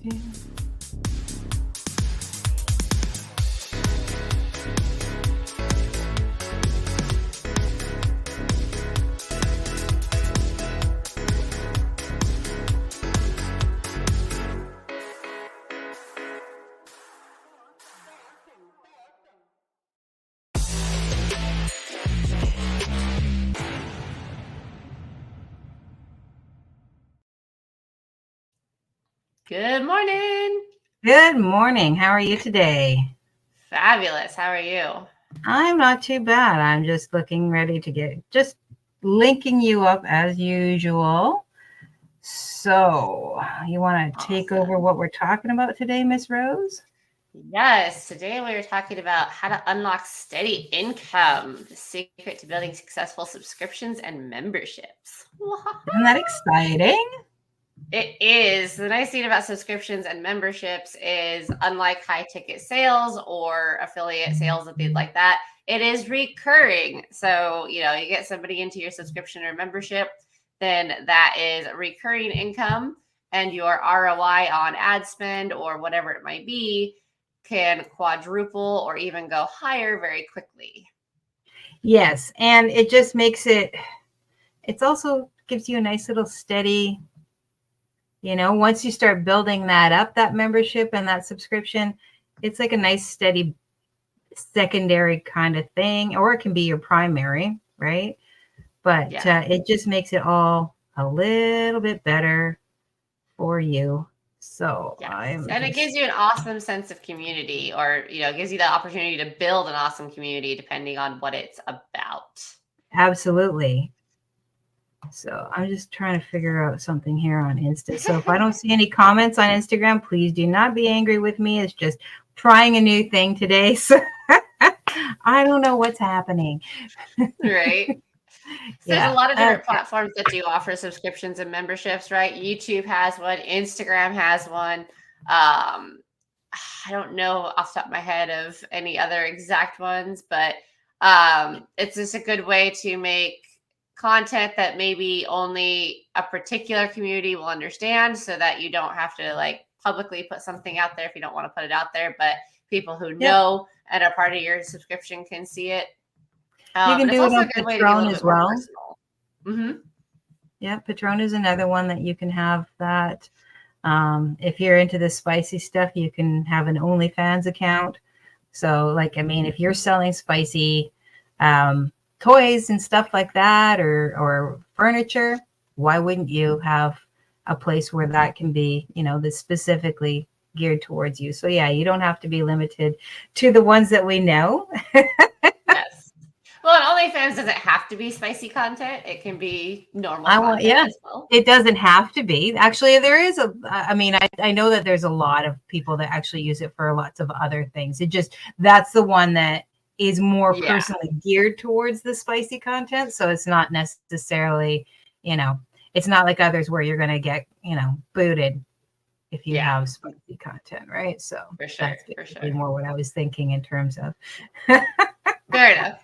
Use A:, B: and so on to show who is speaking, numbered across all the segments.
A: Yeah.
B: Good morning.
A: Good morning. How are you today?
B: Fabulous. How are you?
A: I'm not too bad. I'm just looking ready to just linking you up as usual. So you want to take over what we're talking about today, Miss Rose?
B: Yes. Today we are talking about how to unlock steady income, the secret to building successful subscriptions and memberships.
A: Isn't that exciting?
B: It is. The nice thing about subscriptions and memberships is, unlike high ticket sales or affiliate sales and things like that, it is recurring. So, you get somebody into your subscription or membership, then that is recurring income, and your ROI on ad spend or whatever it might be can quadruple or even go higher very quickly.
A: Yes. And it just makes it's also gives you a nice little steady, once you start building that up, that membership and that subscription, it's like a nice steady secondary kind of thing, or it can be your primary, right? But it just makes it all a little bit better for you. So
B: and it gives you an awesome sense of community, or it gives you the opportunity to build an awesome community depending on what it's about.
A: Absolutely. So I'm just trying to figure out something here on Insta. So if I don't see any comments on Instagram, please do not be angry with me. It's just trying a new thing today. So I don't know what's happening.
B: Right. So there's a lot of different platforms that do offer subscriptions and memberships, right? YouTube has one, Instagram has one. I don't know off the top of my head of any other exact ones, but it's just a good way to make content that maybe only a particular community will understand, so that you don't have to publicly put something out there if you don't want to put it out there, but people who know and are part of your subscription can see it.
A: You can do it on Patreon as well.
B: Mm-hmm.
A: Yeah, Patreon is another one that you can have that. If you're into the spicy stuff, you can have an OnlyFans account. So, if you're selling spicy toys and stuff like that, or furniture, why wouldn't you have a place where that can be, that's specifically geared towards you? So, yeah, you don't have to be limited to the ones that we know.
B: Yes. Well, and OnlyFans doesn't have to be spicy content. It can be normal content as well.
A: It doesn't have to be. Actually, there is I know that there's a lot of people that actually use it for lots of other things. That's the one that is more personally geared towards the spicy content. So it's not necessarily, it's not like others where you're going to get, booted if you have spicy content, right? So
B: that's
A: more what I was thinking in terms of.
B: Fair enough.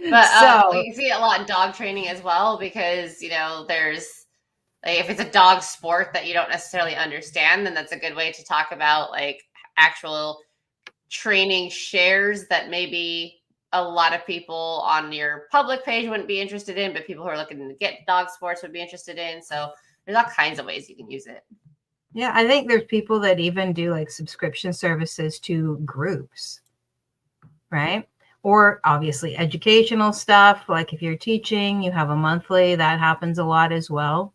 B: But you see a lot in dog training as well, because there's if it's a dog sport that you don't necessarily understand, then that's a good way to talk about actual training shares that maybe a lot of people on your public page wouldn't be interested in, but people who are looking to get dog sports would be interested in. So there's all kinds of ways you can use it.
A: Yeah, I think there's people that even do subscription services to groups, right? Or obviously educational stuff. Like if you're teaching, you have a monthly, that happens a lot as well.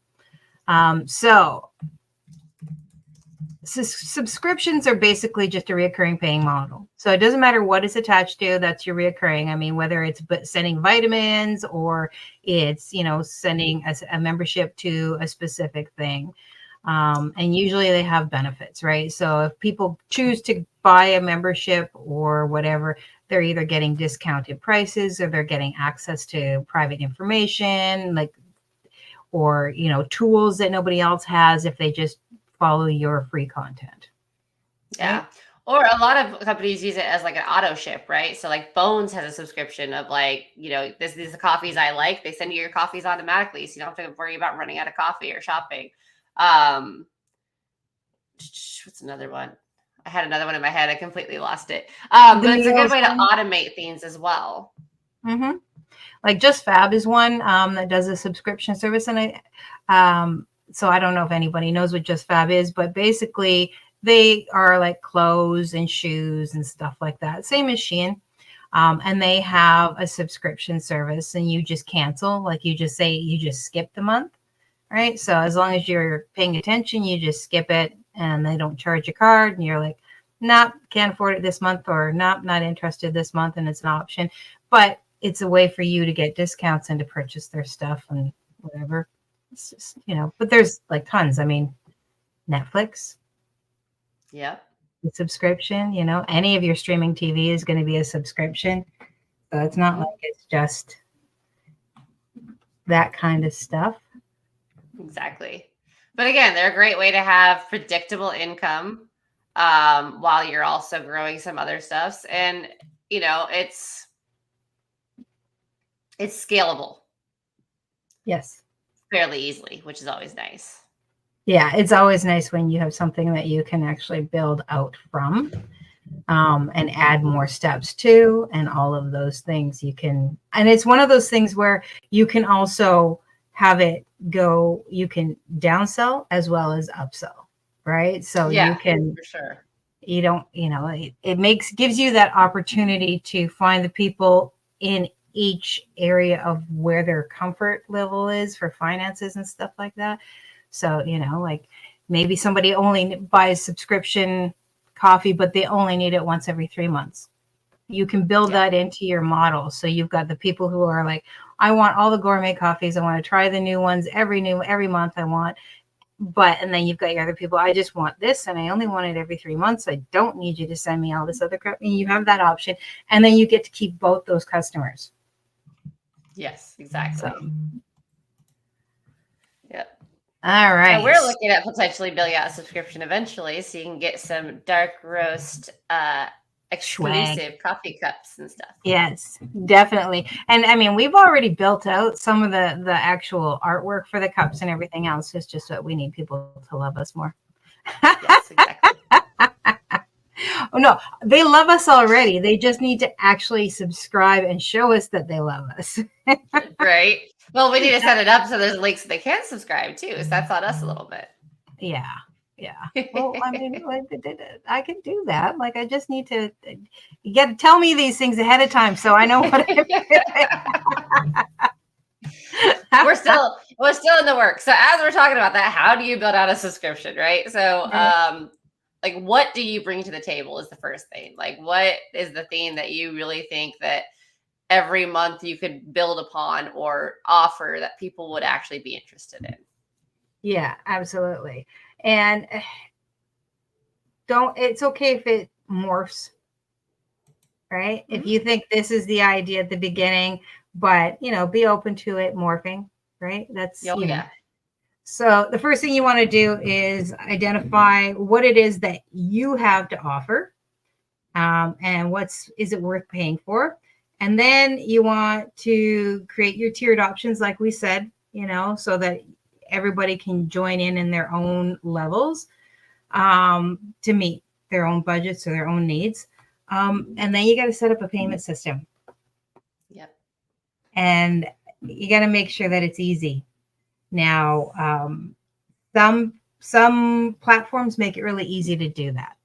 A: So subscriptions are basically just a reoccurring paying model. So it doesn't matter what it's attached to, that's your reoccurring. Whether it's sending vitamins or it's, sending a membership to a specific thing. And usually they have benefits, right? So if people choose to buy a membership or whatever, they're either getting discounted prices or they're getting access to private information, or, tools that nobody else has if they just follow your free content.
B: Yeah. Right? Or a lot of companies use it as an auto ship, right? So Bones has a subscription of these are the coffees I like. They send you your coffees automatically, so you don't have to worry about running out of coffee or shopping. What's another one? I had another one in my head. I completely lost it. But it's a good way to automate things as well.
A: Mm-hmm. Like Just Fab is one that does a subscription service. And so I don't know if anybody knows what Just Fab is, but basically they are like clothes and shoes and stuff like that. Same as Shein. And they have a subscription service, and you just cancel. Like you just say, you just skip the month, right? So as long as you're paying attention, you just skip it, and they don't charge your card, and you're like, nope, can't afford it this month, or nope, not interested this month, and it's an option. But it's a way for you to get discounts and to purchase their stuff and whatever. It's just, but there's like tons. I mean, Netflix.
B: Yeah.
A: The subscription, any of your streaming TV is going to be a subscription. So it's not like it's just that kind of stuff.
B: Exactly. But again, they're a great way to have predictable income while you're also growing some other stuffs. And, it's scalable.
A: Yes.
B: Fairly easily, which is always nice.
A: Yeah, it's always nice when you have something that you can actually build out from and add more steps to, and all of those things you can. And it's one of those things where you can also have it go, you can downsell as well as upsell, right? So you can,
B: for sure.
A: You don't, it gives you that opportunity to find the people in each area of where their comfort level is for finances and stuff like that. So, like maybe somebody only buys subscription coffee, but they only need it once every 3 months. You can build that into your model. So you've got the people who are like, I want all the gourmet coffees. I want to try the new ones every month I want. And then you've got your other people. I just want this, and I only want it every 3 months. I don't need you to send me all this other crap. And you have that option. And then you get to keep both those customers.
B: Yes, exactly.
A: So.
B: Yep.
A: All right.
B: So we're looking at potentially building out a subscription eventually, so you can get some dark roast exclusive coffee cups and stuff.
A: Yes, definitely. And I mean, we've already built out some of the actual artwork for the cups and everything else. It's just that we need people to love us more.
B: Yes, exactly.
A: Oh no, they love us already. They just need to actually subscribe and show us that they love us.
B: Right. Well, we need to set it up so there's links they can subscribe too. So that's on us a little bit.
A: Yeah. Well, I mean, I can do that. Like, I just need to tell me these things ahead of time so I know what
B: we're still in the work. So as we're talking about that, how do you build out a subscription, right? So, like, what do you bring to the table is the first thing. Like, what is the thing that you really think that every month you could build upon or offer that people would actually be interested in?
A: Yeah, absolutely. And it's okay if it morphs, right? Mm-hmm. If you think this is the idea at the beginning, but, be open to it morphing, right? That's, So the first thing you want to do is identify what it is that you have to offer, and is it worth paying for? And then you want to create your tiered options, like we said, so that everybody can join in their own levels to meet their own budgets or their own needs. And then you got to set up a payment system.
B: Yep.
A: And you got to make sure that it's easy. Now, some platforms make it really easy to do that,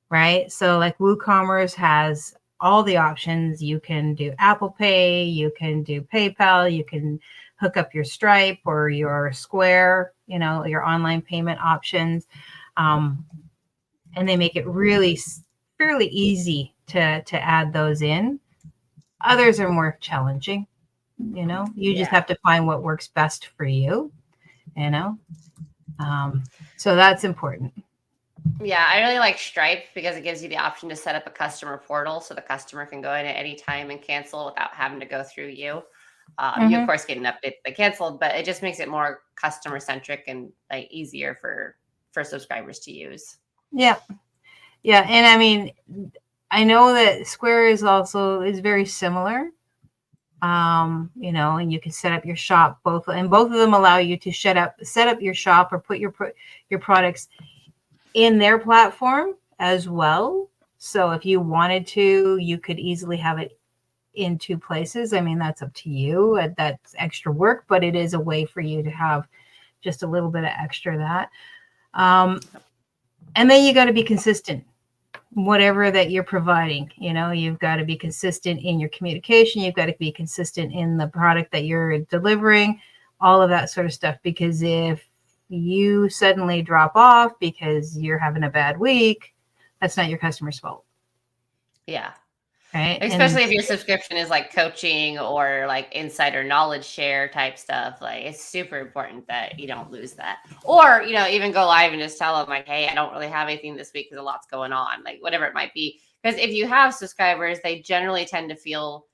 A: right? So like WooCommerce has all the options. You can do Apple Pay, you can do PayPal, you can hook up your Stripe or your Square, your online payment options. And they make it really fairly easy to add those in. Others are more challenging. You just have to find what works best for you, so that's important.
B: Yeah, I really like Stripe because it gives you the option to set up a customer portal so the customer can go in at any time and cancel without having to go through you. You, of course, get an update they canceled, but it just makes it more customer centric and like easier for subscribers to use.
A: Yeah. And I mean, I know that Square is very similar. you know, and you can set up your shop both of them allow you to set up your shop or put your products in their platform as well. So if you wanted to, you could easily have it in two places. I mean, that's up to you. That's extra work, but it is a way for you to have just a little bit of extra that. And then you got to be consistent. Whatever that you're providing, you know, you've got to be consistent in your communication. You've got to be consistent in the product that you're delivering, all of that sort of stuff. Because if you suddenly drop off because you're having a bad week, that's not your customer's fault.
B: Yeah.
A: Right.
B: Especially if your subscription is like coaching or like insider knowledge share type stuff. Like, it's super important that you don't lose that. Or, you know, even go live and just tell them like, hey, I don't really have anything this week because a lot's going on, like whatever it might be. Because if you have subscribers, they generally tend to feel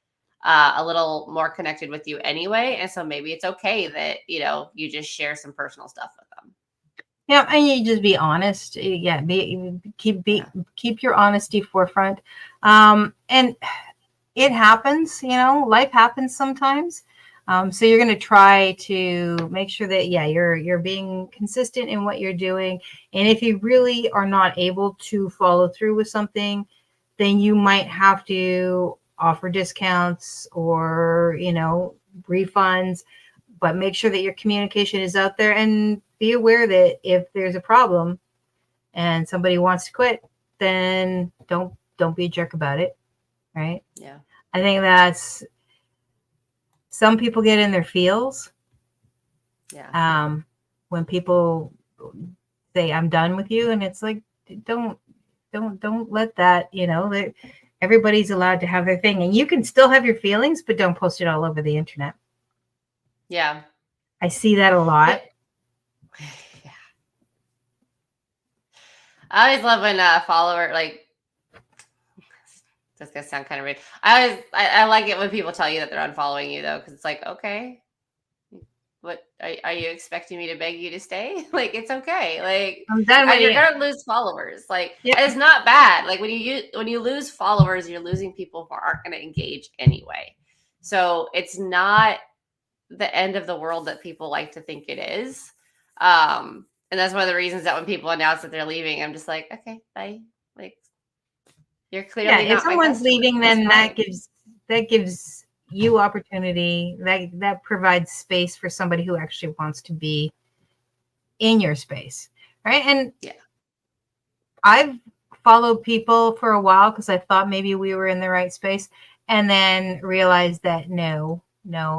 B: a little more connected with you anyway. And so maybe it's okay that, you know, you just share some personal stuff with them.
A: Yeah, and you just be honest. Yeah, keep your honesty forefront. And it happens, you know, life happens sometimes. So you're going to try to make sure that, yeah, you're being consistent in what you're doing. And if you really are not able to follow through with something, then you might have to offer discounts or, you know, refunds, but make sure that your communication is out there, and be aware that if there's a problem and somebody wants to quit, then don't be a jerk about it. Right.
B: Yeah.
A: I think that's, some people get in their feels.
B: Yeah.
A: When people say, I'm done with you. And it's like, don't let that, you know, everybody's allowed to have their thing, and you can still have your feelings, but don't post it all over the internet.
B: Yeah.
A: I see that a lot.
B: Yeah. I always love when a follower, like, that's gonna sound kind of rude. I like it when people tell you that they're unfollowing you though, because it's like, okay, what are you expecting me to beg you to stay? Like, it's okay. Like,
A: I'm done with
B: you're
A: you.
B: gonna lose followers. Like,
A: Yep.
B: it's not bad. Like when you lose followers, you're losing people who aren't gonna engage anyway. So it's not the end of the world that people like to think it is. And that's one of the reasons that when people announce that they're leaving, I'm just like, okay, bye. Like, you're clearly not
A: if someone's
B: my
A: leaving, then that gives you opportunity, that provides space for somebody who actually wants to be in your space, right? And
B: yeah,
A: I've followed people for a while because I thought maybe we were in the right space, and then realized that no,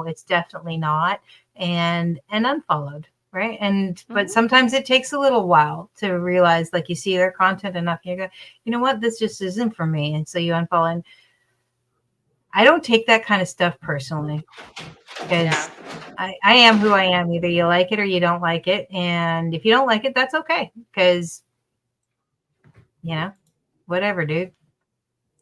A: it's definitely not, and unfollowed. Right. And, but sometimes it takes a little while to realize, like, you see their content enough, and you go, you know what, this just isn't for me. And so you unfollow. And I don't take that kind of stuff personally, because I am who I am. Either you like it or you don't like it. And if you don't like it, that's okay. Because, you know, whatever, dude.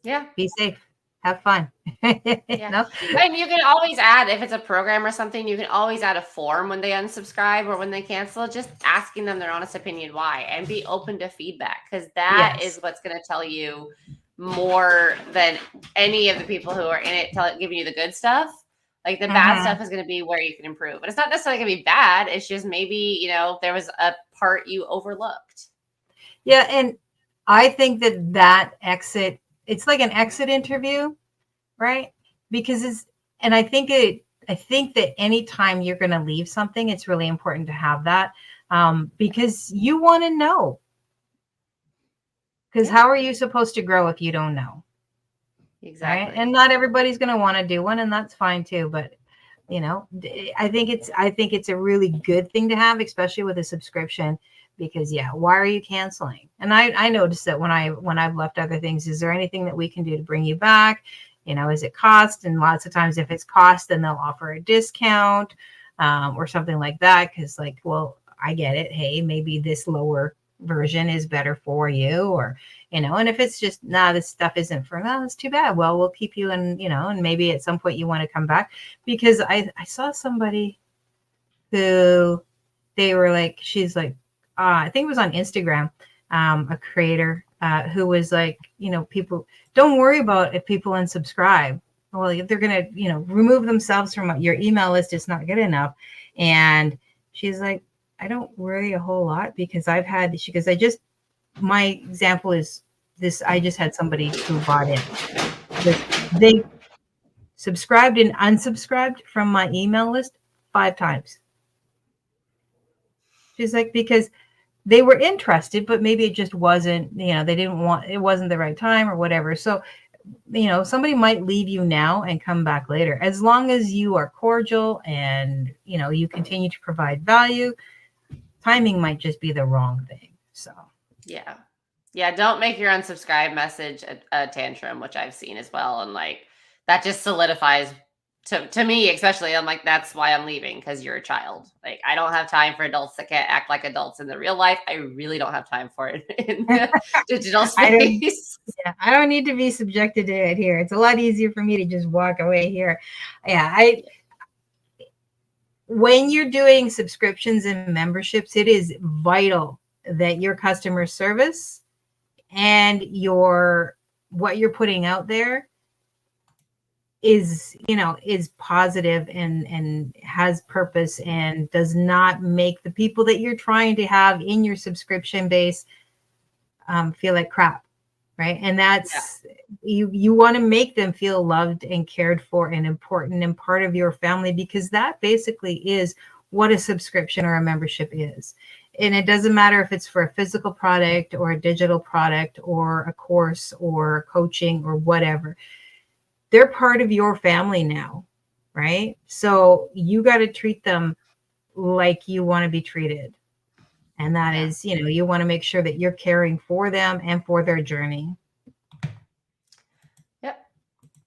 B: Yeah.
A: Be safe. Have fun.
B: Yeah. No? And you can always add, if it's a program or something, you can always add a form when they unsubscribe or when they cancel, just asking them their honest opinion why, and be open to feedback, because that is what's going to tell you more than any of the people who are in it giving you the good stuff. Like, the bad stuff is going to be where you can improve. But it's not necessarily going to be bad. It's just maybe, you know, there was a part you overlooked.
A: Yeah. And I think that exit, it's like an exit interview, right? Because I think that anytime you're going to leave something, it's really important to have that, because you want to know. Because how are you supposed to grow if you don't know?
B: Exactly.
A: Right? And not everybody's going to want to do one, and that's fine too. But, you know, I think it's a really good thing to have, especially with a subscription. Because, yeah, why are you canceling? And I noticed that when I've left other things, is there anything that we can do to bring you back? You know, is it cost? And lots of times, if it's cost, then they'll offer a discount, or something like that. Because, like, well, I get it. Hey, maybe this lower version is better for you, or, you know. And if it's just, this stuff isn't for, that's too bad. Well, we'll keep you in, you know, and maybe at some point you want to come back. Because I saw somebody who, they were like, she's like, I think it was on Instagram, a creator who was like, you know, people, don't worry about if people unsubscribe. well, if they're going to, remove themselves from your email list, it's not good enough. And she's like, I don't worry a whole lot because she goes, my example is this. I just had somebody who bought in. They subscribed and unsubscribed from my email list 5 times. She's like, because they were interested, but maybe it just wasn't, it wasn't the right time or whatever. So, somebody might leave you now and come back later. As long as you are cordial and, you continue to provide value, timing might just be the wrong thing. So,
B: yeah. Yeah. Don't make your unsubscribe message a tantrum, which I've seen as well. And like, that just solidifies to me, especially, I'm like, that's why I'm leaving, because you're a child. Like, I don't have time for adults that can't act like adults in the real life. I really don't have time for it in the digital space.
A: I don't need to be subjected to it here. It's a lot easier for me to just walk away here. Yeah, when you're doing subscriptions and memberships, it is vital that your customer service and what you're putting out there is positive and has purpose and does not make the people that you're trying to have in your subscription base feel like crap, right? And that's you want to make them feel loved and cared for and important and part of your family, because that basically is what a subscription or a membership is. And it doesn't matter if it's for a physical product or a digital product or a course or coaching or whatever. They're part of your family now, right? So you got to treat them like you want to be treated. And that is, you want to make sure that you're caring for them and for their journey.
B: Yep.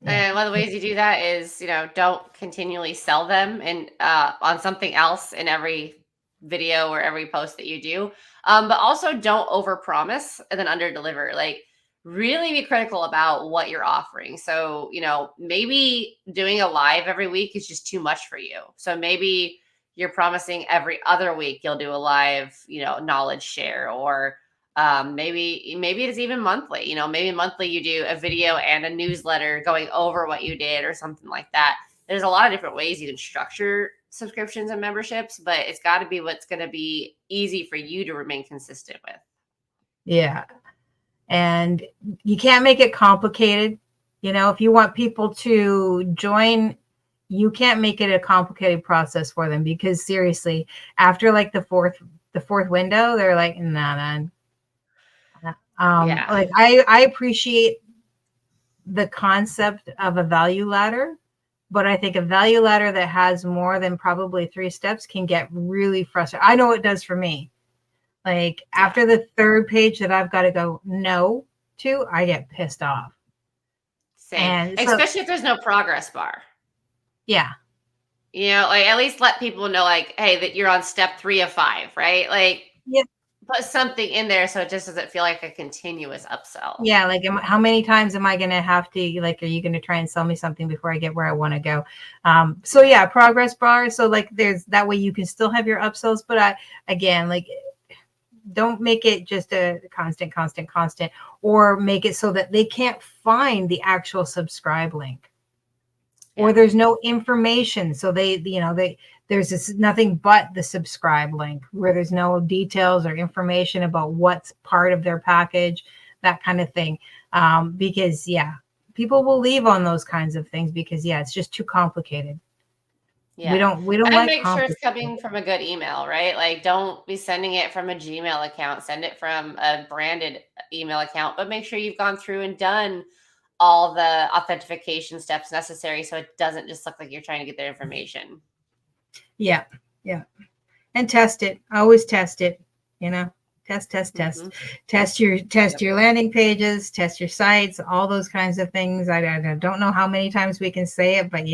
B: Yeah. And one of the ways you do that is, don't continually sell them and on something else in every video or every post that you do. But also don't overpromise and then underdeliver. Like, really be critical about what you're offering. So, maybe doing a live every week is just too much for you. So maybe you're promising every other week you'll do a live, knowledge share, or maybe it's even monthly. Maybe monthly you do a video and a newsletter going over what you did or something like that. There's a lot of different ways you can structure subscriptions and memberships, but it's got to be what's going to be easy for you to remain consistent with.
A: Yeah. And you can't make it complicated. If you want people to join, you can't make it a complicated process for them, because seriously, after like the fourth window, they're like, nah. Like I appreciate the concept of a value ladder, but I think a value ladder that has more than probably 3 steps can get really frustrating. I know it does for me. Like after the 3rd page that I've got to go no to, I get pissed off.
B: Same. And especially if there's no progress bar.
A: Yeah.
B: Like at least let people know, like, hey, that you're on step 3 of 5, right? Like, put something in there so it just doesn't feel like a continuous upsell.
A: Yeah. Like, how many times am I going to have to, like, are you going to try and sell me something before I get where I want to go? So yeah, progress bar. So like there's that way you can still have your upsells, but don't make it just a constant, or make it so that they can't find the actual subscribe link, or there's no information. So there's nothing but the subscribe link where there's no details or information about what's part of their package, that kind of thing. Because people will leave on those kinds of things because it's just too complicated.
B: Yeah.
A: We don't
B: like make sure it's coming from a good email, right? Like, don't be sending it from a Gmail account. Send it from a branded email account, but make sure you've gone through and done all the authentication steps necessary so it doesn't just look like you're trying to get their information.
A: Yeah. And test it. Always test it. Test. Mm-hmm. Test your landing pages, test your sites, all those kinds of things. I don't know how many times we can say it, but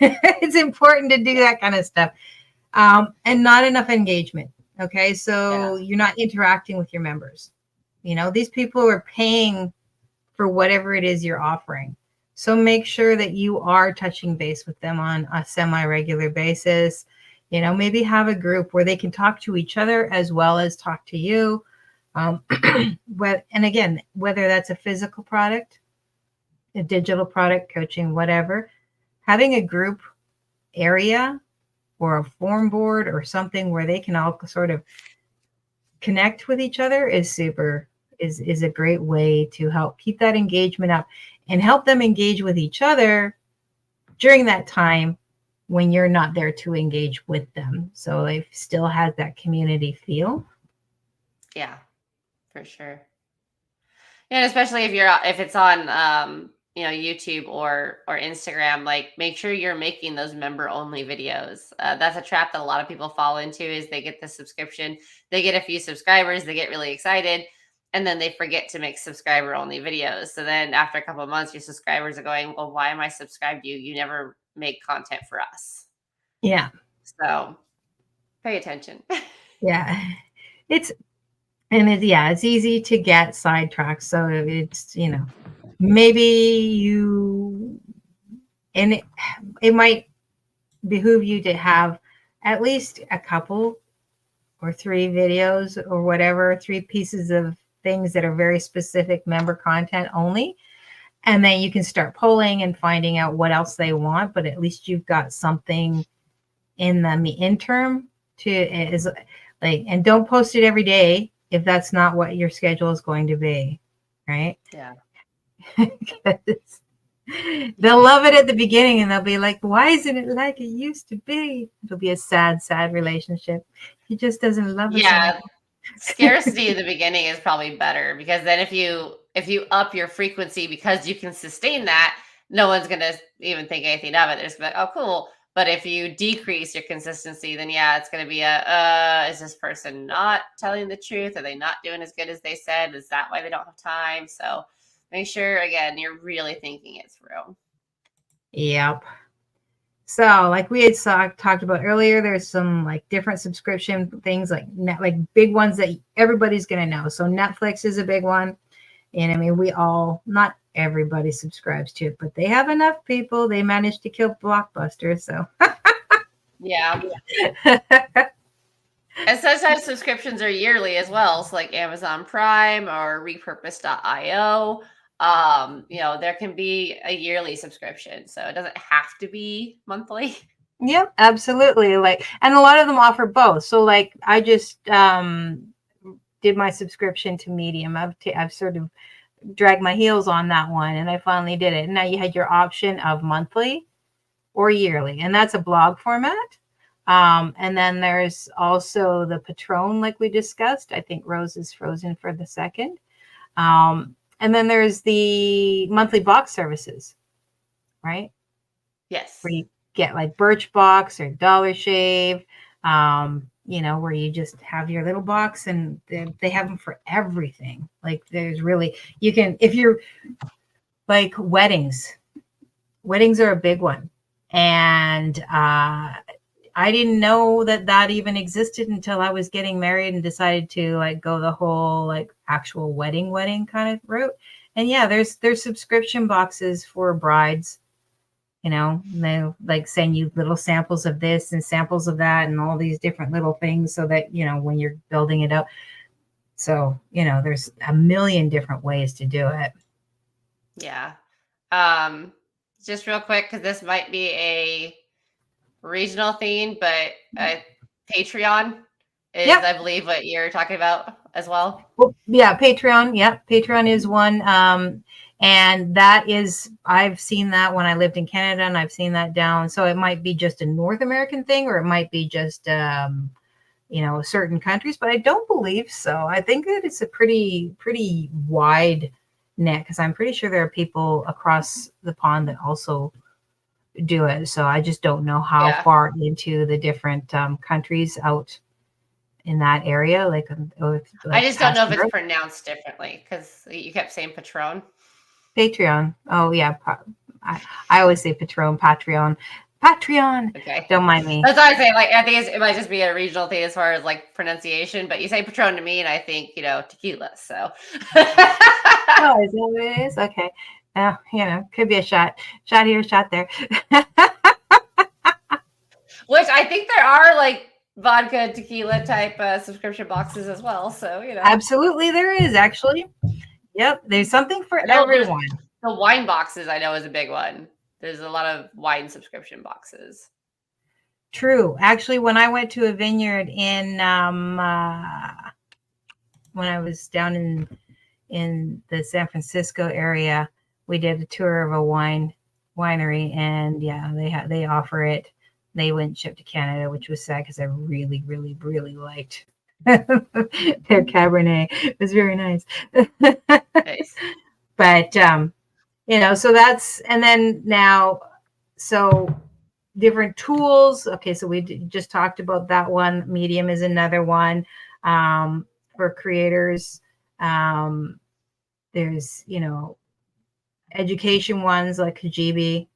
A: it's important to do that kind of stuff. And not enough engagement. Okay. So you're not interacting with your members. These people are paying for whatever it is you're offering. So make sure that you are touching base with them on a semi-regular basis. Maybe have a group where they can talk to each other as well as talk to you. And again, whether that's a physical product a digital product, coaching, whatever, having a group area or a form board or something where they can all sort of connect with each other is a great way to help keep that engagement up and help them engage with each other during that time when you're not there to engage with them. So it still has that community feel.
B: Yeah, for sure. And especially if it's on YouTube or Instagram, like make sure you're making those member only videos. That's a trap that a lot of people fall into, is they get the subscription, they get a few subscribers, they get really excited, and then they forget to make subscriber only videos. So then after a couple of months, your subscribers are going, well, why am I subscribed to you? You never make content for us.
A: Yeah.
B: So pay attention.
A: Yeah. It's easy to get sidetracked. So it's, maybe it might behoove you to have at least a couple or 3 videos or whatever, 3 pieces of things that are very specific member content only. And then you can start polling and finding out what else they want, but at least you've got something in the interim and don't post it every day if that's not what your schedule is going to be, right?
B: Yeah.
A: They'll love it at the beginning and they'll be like, why isn't it like it used to be? It'll be a sad relationship. He just doesn't love us.
B: Yeah. Scarcity in the beginning is probably better, because then if you up your frequency because you can sustain that, no one's going to even think anything of it. They're just like, oh, cool. But if you decrease your consistency, then yeah, it's going to be is this person not telling the truth? Are they not doing as good as they said? Is that why they don't have time? So make sure, again, you're really thinking it through.
A: Yep. So like we had talked about earlier, there's some like different subscription things like big ones that everybody's going to know. So Netflix is a big one. And I mean, not everybody subscribes to it, but they have enough people. They managed to kill Blockbuster. So
B: yeah. And sometimes subscriptions are yearly as well. So like Amazon Prime or repurpose.io. There can be a yearly subscription, so it doesn't have to be monthly.
A: Yep, absolutely. And a lot of them offer both. So like I just did my subscription to Medium. I've sort of dragged my heels on that one, and I finally did it. And now you had your option of monthly or yearly, and that's a blog format. And then there's also the Patron, like we discussed. I think Rose is frozen for the second. And then there's the monthly box services, right?
B: Yes.
A: Where you get like Birchbox or Dollar Shave, where you just have your little box, and they have them for everything. Like if you're like weddings are a big one. And I didn't know that even existed until I was getting married and decided to like go the whole like actual wedding kind of route. And yeah, there's subscription boxes for brides, they like send you little samples of this and samples of that and all these different little things so that, when you're building it up. So, there's a million different ways to do it.
B: Yeah. Just real quick, because this might be a regional theme, but Patreon is, yep. I believe, what you're talking about as well.
A: Well, yeah, Patreon. Yep, Patreon is one, and that is, I've seen that when I lived in Canada, and I've seen that down. So it might be just a North American thing, or it might be just certain countries, but I don't believe so. I think that it's a pretty wide net, because I'm pretty sure there are people across the pond that also do it. So I just don't know how far into the different countries out in that area. Like
B: I just don't know if it's pronounced differently, because you kept saying Patron.
A: Patreon. Oh yeah, I always say Patron, Patreon. Okay, don't mind me.
B: That's what I say. Like I think it might just be a regional thing as far as like pronunciation. But you say Patron to me, and I think tequila. So.
A: Oh, is that what it is? Okay. Could be a shot here, shot there.
B: Which I think there are like vodka, tequila type subscription boxes as well. So,
A: Absolutely there is, actually. Yep. There's something for everyone.
B: The wine boxes I know is a big one. There's a lot of wine subscription boxes.
A: True. Actually, when I went to a vineyard in when I was down in the San Francisco area, we did a tour of a winery, and yeah, they offer it. They wouldn't ship to Canada, which was sad because I really, really, really liked their Cabernet. It was very nice.
B: Nice.
A: But you know, so that's, and then now, so different tools. Okay, so we just talked about that one. Medium is another one for creators. There's, you know, education ones like Kajabi.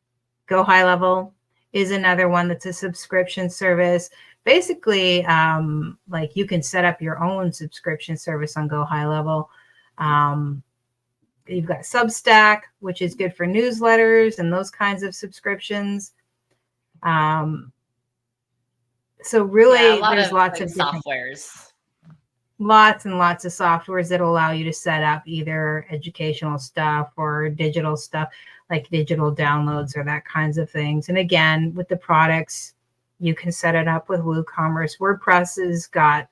A: Go High Level is another one that's a subscription service. Basically, like you can set up your own subscription service on Go High Level. You've got Substack, which is good for newsletters and those kinds of subscriptions. So really, there's lots of
B: softwares.
A: Lots and lots of softwares that allow you to set up either educational stuff or digital stuff, like digital downloads or that kinds of things. And again, with the products, you can set it up with WooCommerce. WordPress has got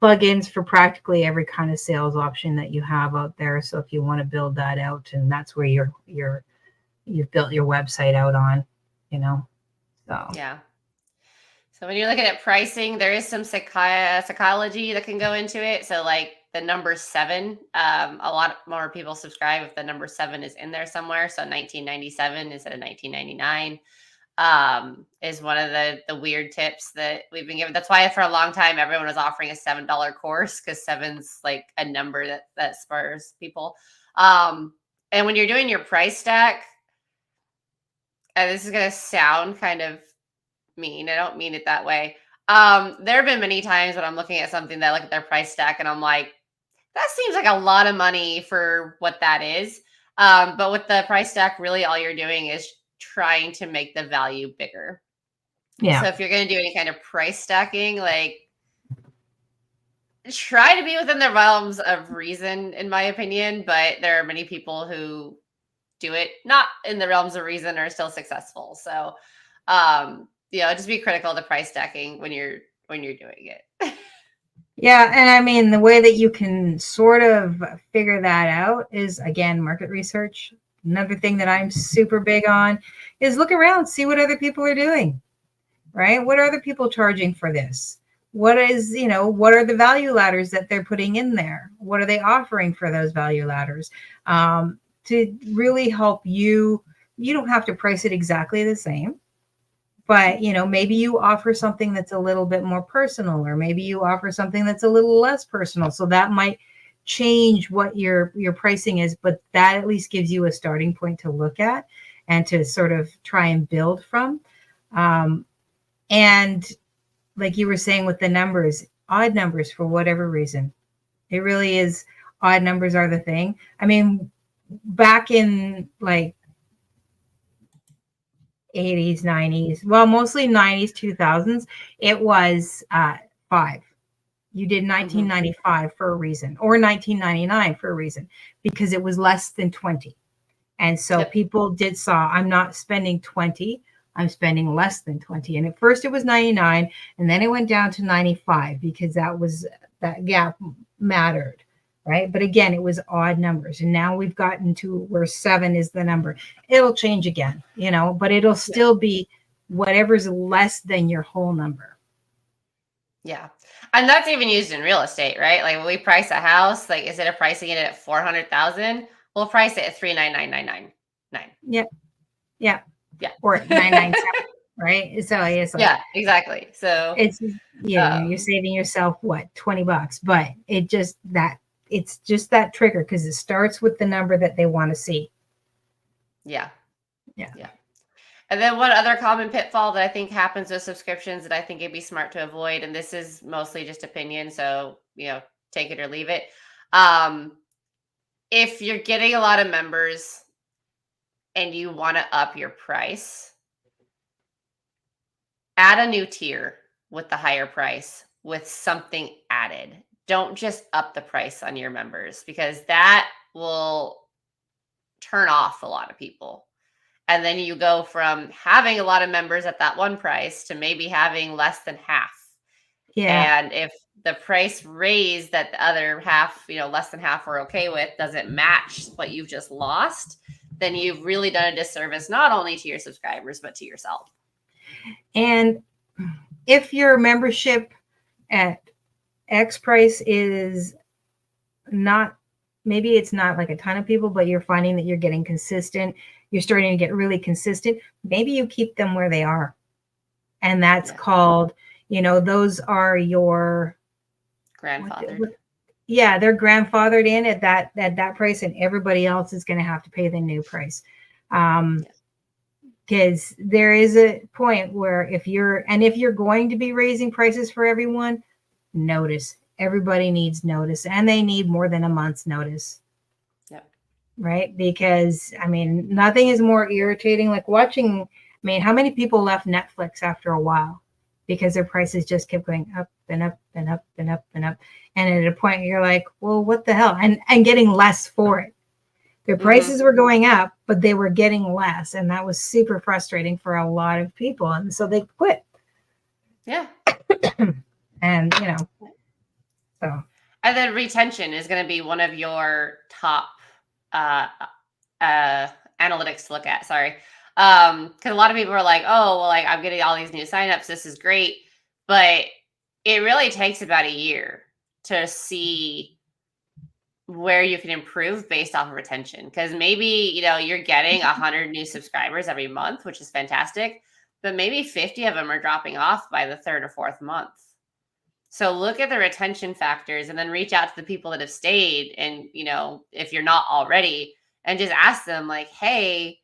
A: plugins for practically every kind of sales option that you have out there. So if you want to build that out, and that's where you've built your website out on, you know. So
B: yeah. So when you're looking at pricing, there is some psychology that can go into it. So like the number 7, a lot more people subscribe if the number 7 is in there somewhere. So 1997 instead of 1999 is one of the weird tips that we've been given. That's why for a long time everyone was offering a $7 course, because 7's like a number that spurs people. And when you're doing your price stack, and this is going to sound kind of mean, I don't mean it that way. There have been many times when I'm looking at something that I look at their price stack and I'm like, that seems like a lot of money for what that is. But with the price stack, really all you're doing is trying to make the value bigger.
A: Yeah.
B: So if you're going to do any kind of price stacking, like try to be within the realms of reason, in my opinion. But there are many people who do it not in the realms of reason are still successful. So, you know, just be critical of the price stacking when you're doing it.
A: Yeah, and I mean, the way that you can sort of figure that out is, again, market research. Another thing that I'm super big on is look around, see what other people are doing, right? What are other people charging for this? What is, you know, what are the value ladders that they're putting in there? What are they offering for those value ladders? To really help you, you don't have to price it exactly the same. But, you know, maybe you offer something that's a little bit more personal, or maybe you offer something that's a little less personal. So that might change what your pricing is, but that at least gives you a starting point to look at and to sort of try and build from. And like you were saying with the numbers, odd numbers for whatever reason, it really is, odd numbers are the thing. I mean, back in like 80s, 90s, well, mostly 90s, 2000s, it was 5. You did 1995 for a reason, or 1999 for a reason, because it was less than 20. And so people saw, I'm not spending 20, I'm spending less than 20. And at first it was 99, and then it went down to 95 because that gap mattered. Right. But again, it was odd numbers. And now we've gotten to where 7 is the number. It'll change again, you know, but it'll still be whatever's less than your whole number.
B: Yeah. And that's even used in real estate, right? Like when we price a house, like instead of pricing it at 400,000, we'll price it at 399,999.
A: Yep. Yeah.
B: Yeah.
A: Or 997. Right. So it's like,
B: yeah, exactly. So
A: it's, you're saving yourself what, $20, but it's just that trigger, because it starts with the number that they want to see.
B: Yeah. And then one other common pitfall that I think happens with subscriptions that I think it'd be smart to avoid, and this is mostly just opinion, so, you know, take it or leave it. If you're getting a lot of members and you want to up your price, add a new tier with the higher price with something added. Don't just up the price on your members, because that will turn off a lot of people. And then you go from having a lot of members at that one price to maybe having less than half.
A: Yeah.
B: And if the price raise that the other half, less than half are okay with, doesn't match what you've just lost, then you've really done a disservice, not only to your subscribers, but to yourself.
A: And if your membership at X price is not, maybe it's not like a ton of people, but you're finding that you're getting consistent, you're starting to get really consistent, maybe you keep them where they are. And that's called, those are your
B: grandfathered.
A: Yeah, they're grandfathered in at that price, and everybody else is going to have to pay the new price. Because there is a point where if you're going to be raising prices for everyone, notice. Everybody needs notice, and they need more than a month's notice.
B: Yep.
A: Right? Because nothing is more irritating like watching. How many people left Netflix after a while because their prices just kept going up and up and up and up and up, and at a point you're like, well, what the hell? And getting less for it. Their prices were going up, but they were getting less, and that was super frustrating for a lot of people, and so they quit.
B: Yeah.
A: And so.
B: And then retention is going to be one of your top analytics to look at. Sorry. Because a lot of people are like, oh, well, I'm getting all these new signups. This is great. But it really takes about a year to see where you can improve based off of retention. Because maybe, you're getting 100 new subscribers every month, which is fantastic. But maybe 50 of them are dropping off by the third or fourth month. So look at the retention factors and then reach out to the people that have stayed. And, if you're not already, and just ask them like, hey,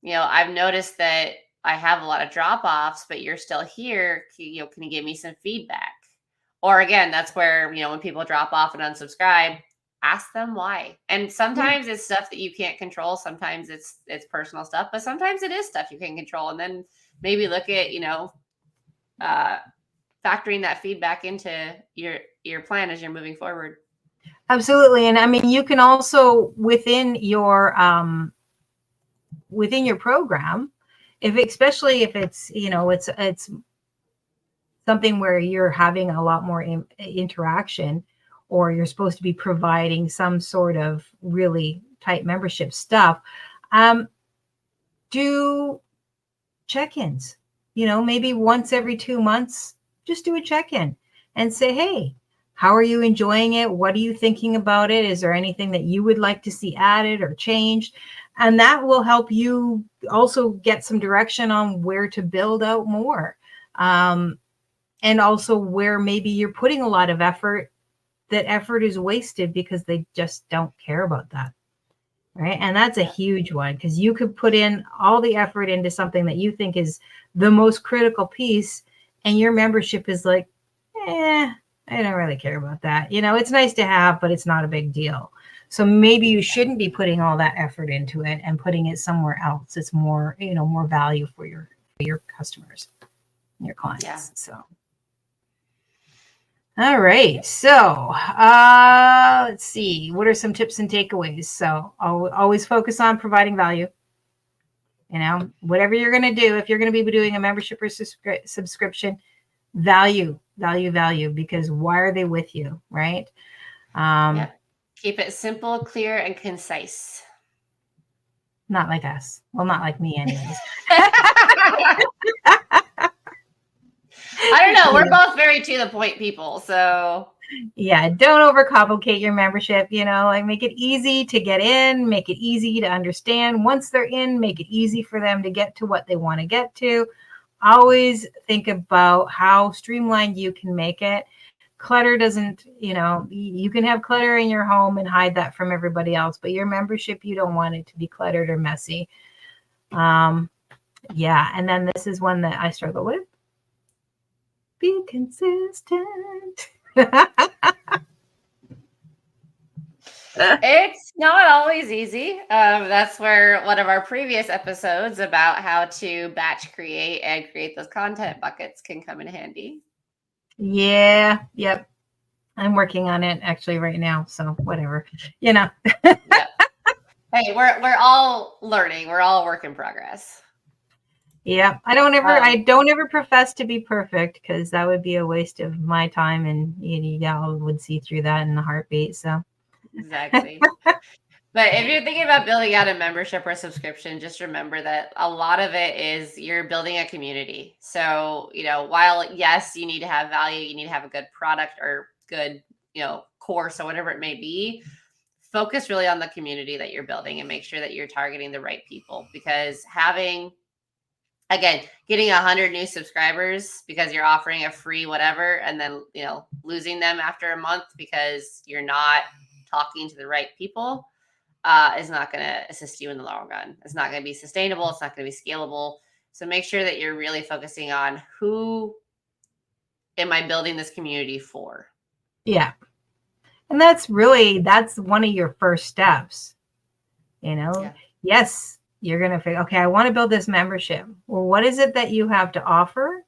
B: I've noticed that I have a lot of drop-offs, but you're still here. Can you give me some feedback? Or again, that's where, when people drop off and unsubscribe, ask them why. And sometimes it's stuff that you can't control. Sometimes it's personal stuff, but sometimes it is stuff you can control. And then maybe look at, factoring that feedback into your plan as you're moving forward.
A: Absolutely. And you can also within your program, especially if it's, it's something where you're having a lot more interaction, or you're supposed to be providing some sort of really tight membership stuff, do check-ins, maybe once every 2 months, just do a check-in and say, hey, how are you enjoying it? What are you thinking about it? Is there anything that you would like to see added or changed? And that will help you also get some direction on where to build out more. And also where maybe you're putting a lot of effort, that effort is wasted because they just don't care about that. Right. And that's a huge one, because you could put in all the effort into something that you think is the most critical piece, and your membership is like, I don't really care about that. It's nice to have, but it's not a big deal. So maybe you shouldn't be putting all that effort into it and putting it somewhere else. It's more, more value for your customers, and your clients. Yeah. So. All right. So let's see. What are some tips and takeaways? So I'll always focus on providing value. Whatever you're going to do, if you're going to be doing a membership or subscription, value, because why are they with you? Right.
B: Keep it simple, clear, and concise.
A: Not like us. Well, not like me anyways.
B: I don't know. We're both very to the point people. So
A: yeah, don't overcomplicate your membership, make it easy to get in, make it easy to understand. Once they're in, make it easy for them to get to what they want to get to. Always think about how streamlined you can make it. Clutter doesn't, you can have clutter in your home and hide that from everybody else, but your membership, you don't want it to be cluttered or messy. And then this is one that I struggle with. Be consistent.
B: It's not always easy. That's where one of our previous episodes about how to batch create and create those content buckets can come in handy.
A: Yeah. Yep. I'm working on it actually right now. So whatever,
B: Yep. Hey, we're all learning. We're all a work in progress.
A: Yeah, I don't ever profess to be perfect, because that would be a waste of my time, and y'all would see through that in a heartbeat. So
B: exactly. But if you're thinking about building out a membership or subscription, just remember that a lot of it is you're building a community. So, while yes, you need to have value, you need to have a good product or good, course or whatever it may be, focus really on the community that you're building and make sure that you're targeting the right people, because getting 100 new subscribers because you're offering a free whatever, and then, losing them after a month because you're not talking to the right people, is not going to assist you in the long run. It's not going to be sustainable. It's not going to be scalable. So make sure that you're really focusing on, who am I building this community for?
A: Yeah. And that's one of your first steps,
B: Yeah.
A: Yes, you're going to figure, okay, I want to build this membership. Well, what is it that you have to offer?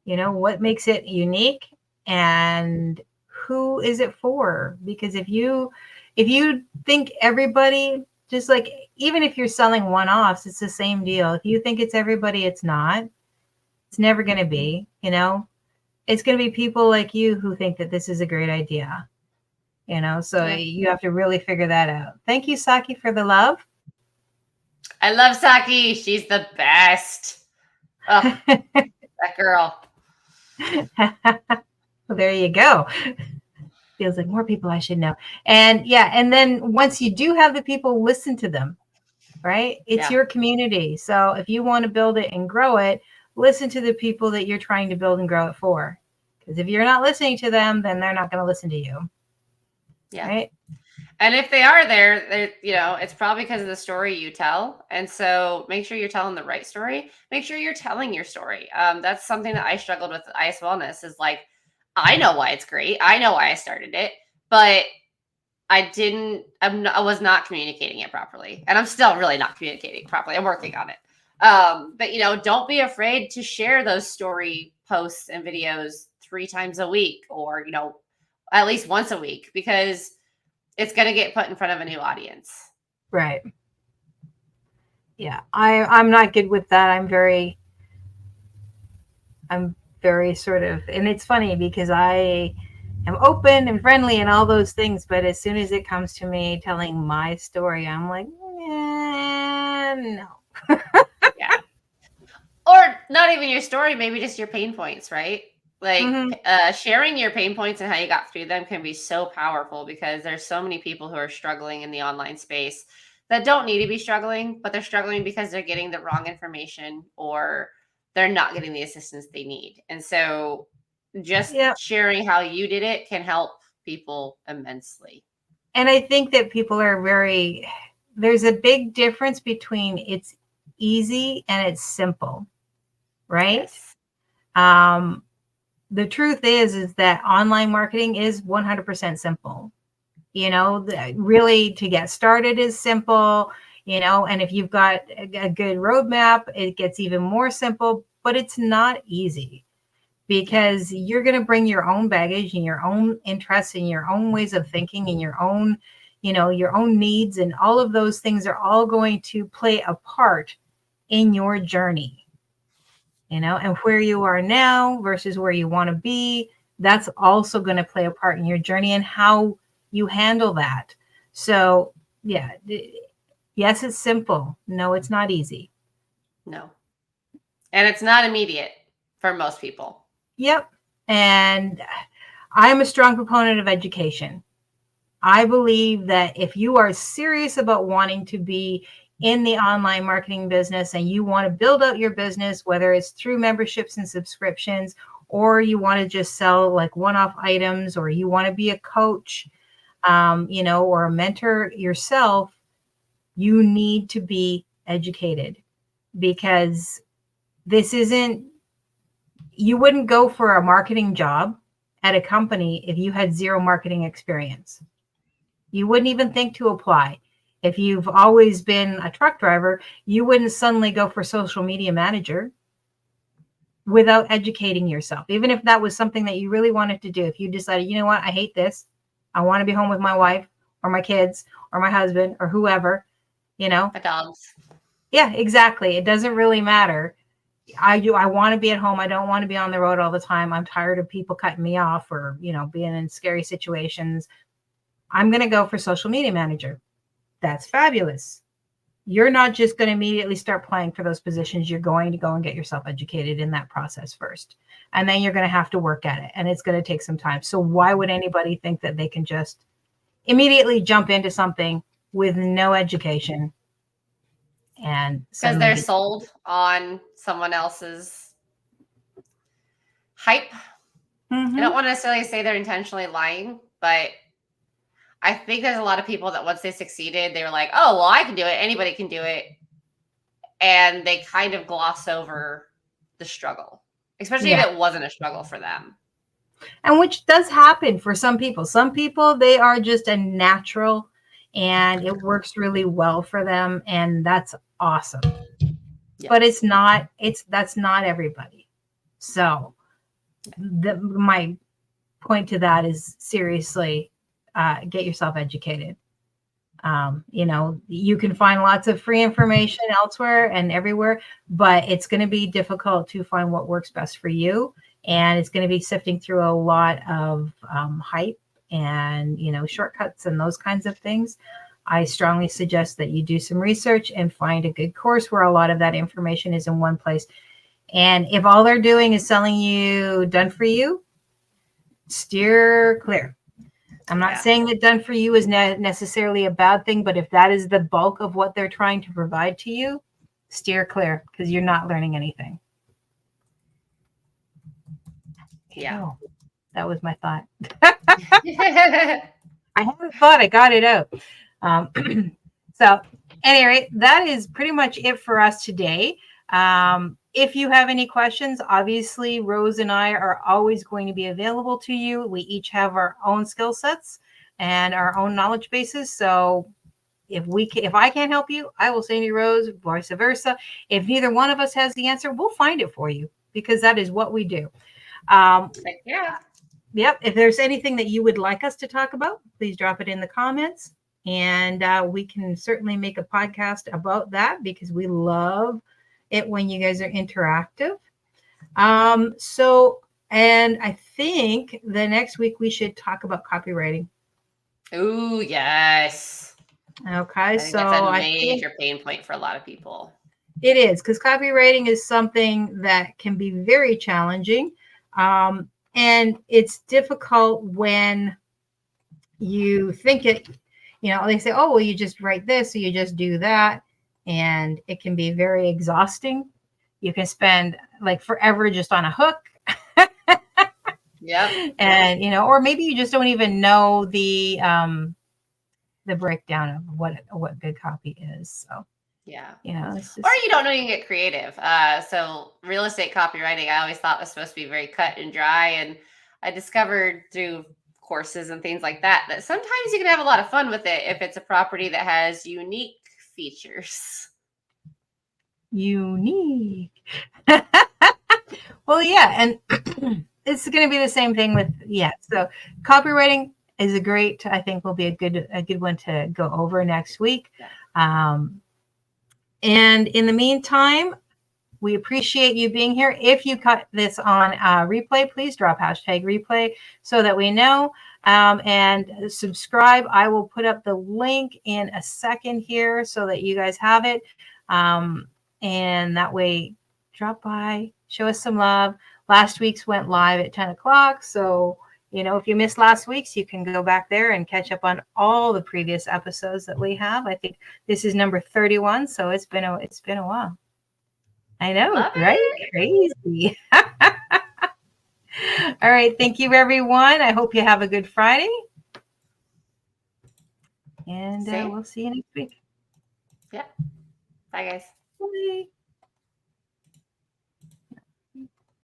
A: What makes it unique, and who is it for? Because if you think everybody, just like, even if you're selling one-offs, it's the same deal. If you think it's everybody, it's not. It's never going to be, it's going to be people like you who think that this is a great idea, so
B: Yeah.
A: you have to really figure that out. Thank you, Saki, for the love.
B: I love Saki. She's the best. Oh, that girl.
A: Well, there you go. Feels like more people I should know. And yeah, and then once you do have the people, listen to them, right? It's your community. So if you want to build it and grow it, listen to the people that you're trying to build and grow it for. Because if you're not listening to them, then they're not going to listen to you.
B: Yeah.
A: Right.
B: And if they are there, it's probably because of the story you tell. And so make sure you're telling the right story. Make sure you're telling your story. That's something that I struggled with IS Wellness, is like, I know why it's great. I know why I started it, but I was not communicating it properly. And I'm still really not communicating properly. I'm working on it. But, don't be afraid to share those story posts and videos 3 times a week, or, at least once a week, because it's going to get put in front of a new audience.
A: Right. Yeah. I'm not good with that. I'm very sort of, and it's funny because I am open and friendly and all those things, but as soon as it comes to me telling my story, I'm like, no.
B: Yeah. Or not even your story, maybe just your pain points, right? Like, sharing your pain points and how you got through them can be so powerful, because there's so many people who are struggling in the online space that don't need to be struggling, but they're struggling because they're getting the wrong information, or they're not getting the assistance they need. And so just sharing how you did it can help people immensely.
A: And I think that people are there's a big difference between it's easy and it's simple, right? Yes. The truth is that online marketing is 100% simple. Really, to get started is simple, and if you've got a good roadmap, it gets even more simple, but it's not easy, because you're going to bring your own baggage and your own interests and your own ways of thinking and your own needs, and all of those things are all going to play a part in your journey. And where you are now versus where you want to be, that's also going to play a part in your journey and how you handle that. So, yeah, yes, it's simple. No, it's not easy.
B: No. And it's not immediate for most people.
A: Yep. And I'm a strong proponent of education. I believe that if you are serious about wanting to be in the online marketing business and you want to build out your business, whether it's through memberships and subscriptions, or you want to just sell like one-off items, or you want to be a coach, or a mentor yourself, you need to be educated, because you wouldn't go for a marketing job at a company if you had zero marketing experience. You wouldn't even think to apply. If you've always been a truck driver, you wouldn't suddenly go for social media manager without educating yourself. Even if that was something that you really wanted to do, if you decided, I hate this, I want to be home with my wife or my kids or my husband or whoever,
B: The dogs.
A: Yeah, exactly. It doesn't really matter. I want to be at home. I don't want to be on the road all the time. I'm tired of people cutting me off or, being in scary situations. I'm going to go for social media manager. That's fabulous. You're not just going to immediately start applying for those positions. You're going to go and get yourself educated in that process first. And then you're going to have to work at it. And it's going to take some time. So why would anybody think that they can just immediately jump into something with no education? And
B: because they're sold on someone else's hype. I don't want to necessarily say they're intentionally lying, but I think there's a lot of people that once they succeeded, they were like, oh, well, I can do it. Anybody can do it. And they kind of gloss over the struggle, especially if it wasn't a struggle for them.
A: And which does happen for some people. Some people, they are just a natural and it works really well for them. And that's awesome. Yeah. But that's not everybody. So my point to that is seriously, get yourself educated. You can find lots of free information elsewhere and everywhere, but it's going to be difficult to find what works best for you. And it's going to be sifting through a lot of hype and, shortcuts and those kinds of things. I strongly suggest that you do some research and find a good course where a lot of that information is in one place. And if all they're doing is selling you done for you, steer clear. I'm not saying that done for you is necessarily a bad thing, but if that is the bulk of what they're trying to provide to you, steer clear because you're not learning anything.
B: Yeah.
A: Oh, that was my thought. I had a thought. I got it out. So anyway, that is pretty much it for us today. If you have any questions, obviously Rose and I are always going to be available to you. We each have our own skill sets and our own knowledge bases. So if I can't help you, I will send you Rose, vice versa. If neither one of us has the answer, we'll find it for you because that is what we do. Yep. If there's anything that you would like us to talk about, please drop it in the comments. And we can certainly make a podcast about that because we love it when you guys are interactive. And I think the next week we should talk about copywriting.
B: Ooh, yes.
A: Okay.
B: So that's a major pain point for a lot of people.
A: It is because copywriting is something that can be very challenging. And it's difficult when you think it, they say, oh, well, you just write this, or you just do that. And it can be very exhausting. You can spend like forever just on a hook.
B: Yeah.
A: And, or maybe you just don't even know the breakdown of what good copy is. So,
B: yeah.
A: It's just...
B: Or you don't know you can get creative. So real estate copywriting, I always thought was supposed to be very cut and dry. And I discovered through courses and things like that sometimes you can have a lot of fun with it if it's a property that has unique features.
A: Unique. Well, yeah. And it's going to be the same thing with, so copywriting is I think will be a good one to go over next week. And in the meantime, we appreciate you being here. If you cut this on replay, please drop #replay so that we know. And subscribe. I will put up the link in a second here so that you guys have it. And that way, drop by, show us some love. Last week's went live at 10 o'clock. So, if you missed last week's, you can go back there and catch up on all the previous episodes that we have. I think this is number 31. So it's been a while. I know, right? Crazy. All right. Thank you, everyone. I hope you have a good Friday. And we'll see you next week.
B: Yeah. Bye, guys.
A: Bye.